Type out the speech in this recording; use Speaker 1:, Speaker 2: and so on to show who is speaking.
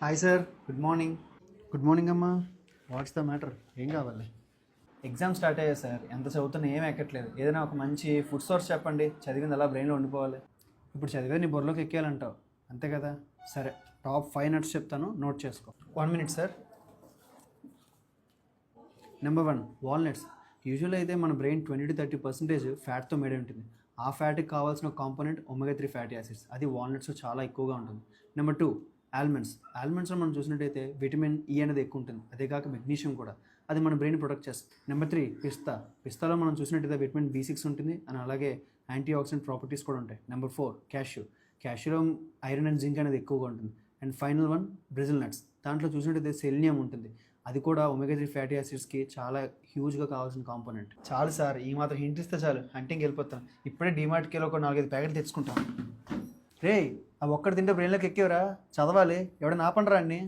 Speaker 1: Hi sir, good morning. Good morning అమ్మా. What's the matter? ఏం కావాలి? ఎగ్జామ్ స్టార్ట్ అయ్యాయి సార్. ఎంత చదువుతున్నా ఏం ఎక్కట్లేదు. ఏదైనా ఒక మంచి ఫుడ్ సోర్స్ చెప్పండి, చదివింది అలా బ్రెయిన్లో ఉండిపోవాలి. ఇప్పుడు చదివే నీ బుర్రలోకి ఎక్కేయాలంటావు అంతే కదా? సరే, టాప్ 5 నట్స్ చెప్తాను, నోట్ చేసుకో. 1 minute sir. Number 1, walnuts. Usual అయితే మన బ్రెయిన్ 20-30% ఫ్యాట్తో మేడ్ ఉంటుంది. ఆ ఫ్యాట్కి కావాల్సిన కాంపోనెంట్ ఒమేగా 3 ఫ్యాటీ యాసిడ్స్, అది వాల్నట్స్ చాలా ఎక్కువగా ఉంటుంది. Number 2, almonds. ఆల్మండ్స్లో మనం చూసినట్టయితే విటమిన్ ఈ అనేది ఎక్కువ ఉంటుంది, అదే కాక మెగ్నీషియం కూడా, అది మన బ్రెయిన్ ప్రొటెక్ట్ చేస్తుంది. నెంబర్ 3, పిస్తా. పిస్తాలో మనం చూసినట్టయితే విటమిన్ B6 ఉంటుంది అండ్ అలాగే యాంటీ ఆక్సిడెంట్ ప్రాపర్టీస్ కూడా ఉంటాయి. Number 4, cashew. క్యాష్యూలో ఐరన్ అండ్ జింక్ అనేది ఎక్కువగా ఉంటుంది. And final one, Brazil nuts. దాంట్లో చూసినట్టయితే సెలినియం ఉంటుంది, అది కూడా ఒమేగా 3 ఫ్యాటీ యాసిడ్స్కి చాలా హ్యూజ్గా కావాల్సిన కాంపోనెంట్. చాలు సార్, ఈ మాత్రం హింట్ ఇస్తే చాలు, హంటింగ్కి వెళ్ళిపోతాను. ఇప్పుడే డిమార్ట్కి వెళ్ళి ఒక 4-5 ప్యాకెట్లు తెచ్చుకుంటాను. రే, ఆ ఒక్కటి తింటే బ్రెయిన్లోకి ఎక్కేవరా? చదవాలి, ఎవడైనా ఆపండిరా అన్ని.